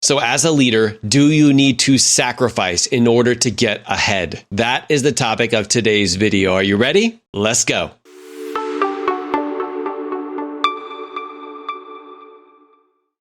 So as a leader, do you need to sacrifice in order to get ahead? That is the topic of today's video. Are you ready? Let's go.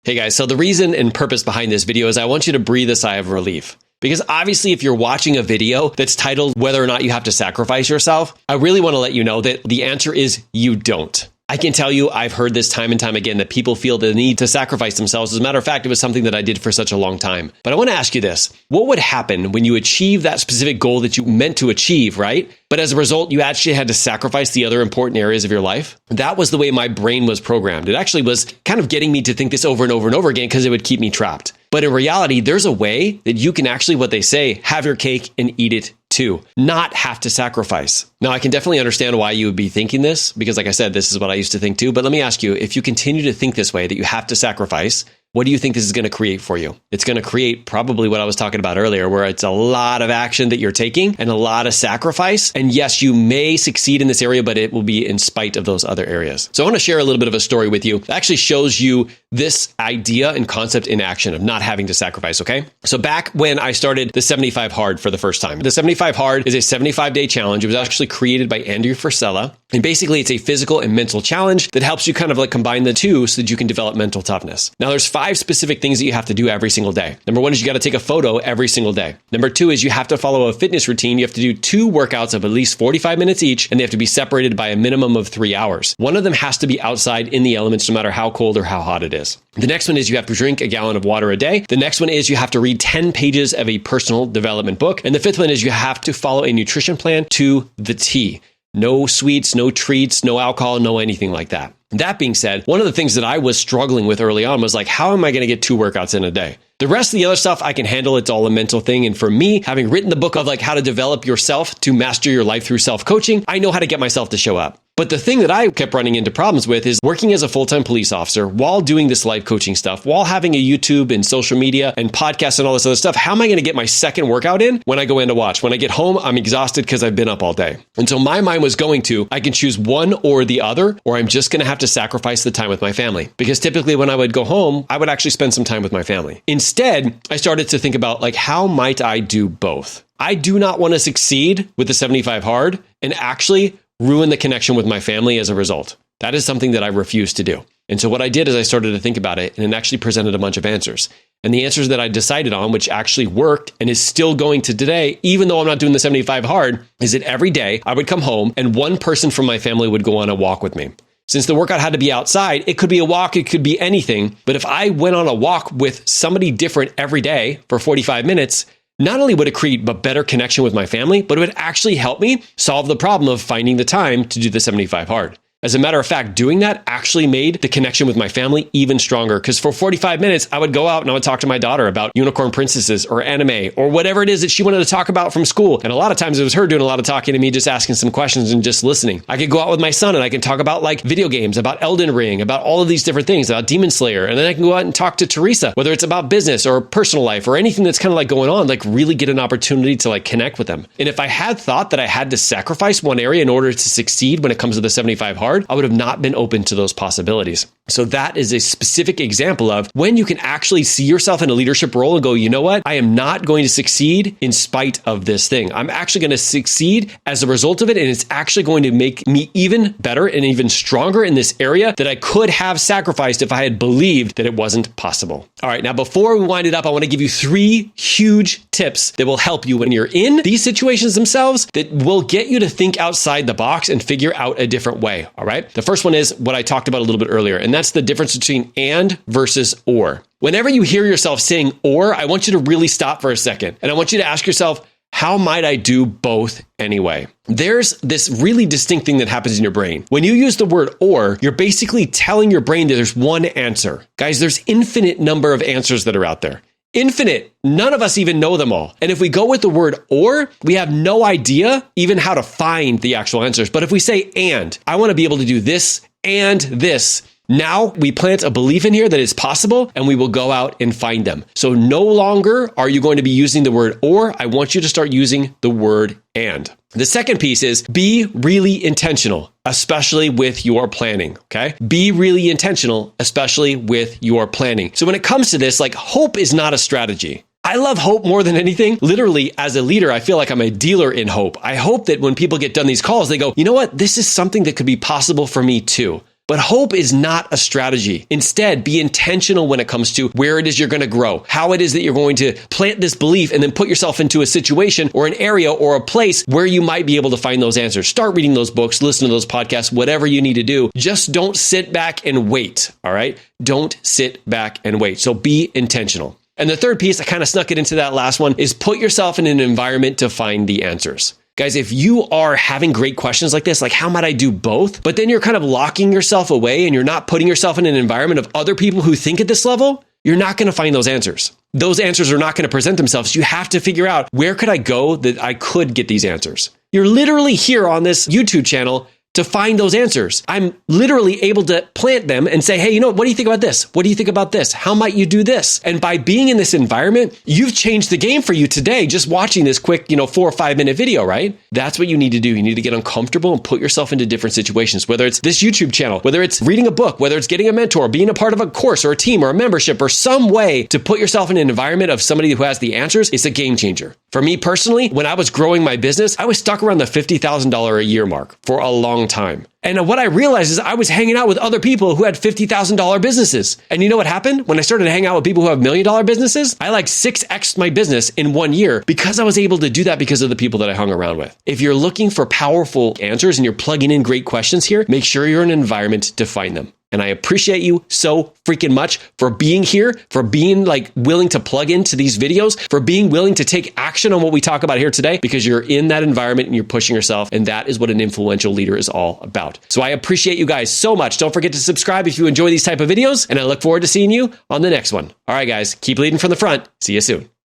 Hey guys, so the reason and purpose behind this video is I want you to breathe a sigh of relief. Because obviously, if you're watching a video that's titled whether or not you have to sacrifice yourself, I really want to let you know that the answer is you don't. I can tell you, I've heard this time and time again that people feel the need to sacrifice themselves. As a matter of fact, it was something that I did for such a long time. But I want to ask you this. What would happen when you achieve that specific goal that you meant to achieve, right? But as a result, you actually had to sacrifice the other important areas of your life? That was the way my brain was programmed. It actually was kind of getting me to think this over and over and over again because it would keep me trapped. But in reality, there's a way that you can actually, what they say, have your cake and eat it too, not have to sacrifice. Now, I can definitely understand why you would be thinking this, because like I said, this is what I used to think too. But let me ask you, if you continue to think this way, that you have to sacrifice, what do you think this is going to create for you? It's going to create probably what I was talking about earlier, where it's a lot of action that you're taking and a lot of sacrifice. And yes, you may succeed in this area, but it will be in spite of those other areas. So I want to share a little bit of a story with you that actually shows you this idea and concept in action of not having to sacrifice, okay? So back when I started the 75 Hard for the first time, the 75 Hard is a 75-day challenge. It was actually created by Andrew Frisella. And basically, it's a physical and mental challenge that helps you kind of like combine the two so that you can develop mental toughness. Now, there's 5 specific things that you have to do every single day. Number 1 is you got to take a photo every single day. Number 2 is you have to follow a fitness routine. You have to do 2 workouts of at least 45 minutes each, and they have to be separated by a minimum of 3 hours. One of them has to be outside in the elements, no matter how cold or how hot it is. The next one is you have to drink a gallon of water a day. The next one is you have to read 10 pages of a personal development book. And the 5th one is you have to follow a nutrition plan to the T. No sweets, no treats, no alcohol, no anything like that. That being said, one of the things that I was struggling with early on was like, how am I going to get 2 workouts in a day? The rest of the other stuff I can handle. It's all a mental thing. And for me, having written the book of like how to develop yourself to master your life through self-coaching, I know how to get myself to show up. But the thing that I kept running into problems with is working as a full-time police officer while doing this life coaching stuff, while having a YouTube and social media and podcasts and all this other stuff. How am I going to get my second workout in when I go in to watch? When I get home, I'm exhausted because I've been up all day. And so my mind was going to, I can choose one or the other, or I'm just going to have to sacrifice the time with my family. Because typically when I would go home, I would actually spend some time with my family. Instead, I started to think about like, how might I do both? I do not want to succeed with the 75 Hard and actually ruin the connection with my family as a result. That is something that I refuse to do. And so what I did is I started to think about it, and it actually presented a bunch of answers. And the answers that I decided on, which actually worked and is still going to today, even though I'm not doing the 75 Hard, is that every day I would come home and one person from my family would go on a walk with me. Since the workout had to be outside, it could be a walk, it could be anything. But if I went on a walk with somebody different every day for 45 minutes, not only would it create a better connection with my family, but it would actually help me solve the problem of finding the time to do the 75 Hard. As a matter of fact, doing that actually made the connection with my family even stronger, because for 45 minutes, I would go out and I would talk to my daughter about unicorn princesses or anime or whatever it is that she wanted to talk about from school. And a lot of times it was her doing a lot of talking to me, just asking some questions and just listening. I could go out with my son and I can talk about like video games, about Elden Ring, about all of these different things, about Demon Slayer. And then I can go out and talk to Teresa, whether it's about business or personal life or anything that's kind of like going on, like really get an opportunity to like connect with them. And if I had thought that I had to sacrifice one area in order to succeed when it comes to the 75 Hard, I would have not been open to those possibilities. So that is a specific example of when you can actually see yourself in a leadership role and go, you know what? I am not going to succeed in spite of this thing. I'm actually going to succeed as a result of it. And it's actually going to make me even better and even stronger in this area that I could have sacrificed if I had believed that it wasn't possible. All right. Now, before we wind it up, I want to give you 3 huge tips that will help you when you're in these situations themselves, that will get you to think outside the box and figure out a different way. All right. The first one is what I talked about a little bit earlier, and that's the difference between and versus or. Whenever you hear yourself saying or, I want you to really stop for a second. And I want you to ask yourself, how might I do both anyway? There's this really distinct thing that happens in your brain. When you use the word or, you're basically telling your brain that there's one answer. Guys, there's infinite number of answers that are out there. Infinite. None of us even know them all. And if we go with the word or, we have no idea even how to find the actual answers. But if we say and, I want to be able to do this and this, Now we plant a belief in here that it's possible, and we will go out and find them. So no longer are you going to be using the word or. I want you to start using the word and. The second piece is be really intentional, especially with your planning, okay? Be really intentional, especially with your planning. So when it comes to this, like, hope is not a strategy. I love hope more than anything. Literally, as a leader, I feel like I'm a dealer in hope. I hope that when people get done these calls, they go, you know what? This is something that could be possible for me too. But hope is not a strategy. Instead, be intentional when it comes to where it is you're going to grow, how it is that you're going to plant this belief and then put yourself into a situation or an area or a place where you might be able to find those answers. Start reading those books, listen to those podcasts, whatever you need to do. Just don't sit back and wait, all right? Don't sit back and wait. So be intentional. And the third piece, I kind of snuck it into that last one, is put yourself in an environment to find the answers. Guys, if you are having great questions like this, like how might I do both? But then you're kind of locking yourself away and you're not putting yourself in an environment of other people who think at this level, you're not going to find those answers. Those answers are not going to present themselves. You have to figure out, where could I go that I could get these answers? You're literally here on this YouTube channel to find those answers. I'm literally able to plant them and say, hey, you know, what do you think about this? What do you think about this? How might you do this? And by being in this environment, you've changed the game for you today, just watching this quick, 4 or 5 minute video, right? That's what you need to do. You need to get uncomfortable and put yourself into different situations, whether it's this YouTube channel, whether it's reading a book, whether it's getting a mentor, being a part of a course or a team or a membership or some way to put yourself in an environment of somebody who has the answers. It's a game changer. For me personally, when I was growing my business, I was stuck around the $50,000 a year mark for a long time. And what I realized is I was hanging out with other people who had $50,000 businesses. And you know what happened? When I started to hang out with people who have $1 million businesses, I like 6x'd my business in 1 year because I was able to do that because of the people that I hung around with. If you're looking for powerful answers and you're plugging in great questions here, make sure you're in an environment to find them. And I appreciate you so freaking much for being here, for being willing to plug into these videos, for being willing to take action on what we talk about here today, because you're in that environment and you're pushing yourself. And that is what an influential leader is all about. So I appreciate you guys so much. Don't forget to subscribe if you enjoy these type of videos. And I look forward to seeing you on the next one. All right, guys, keep leading from the front. See you soon.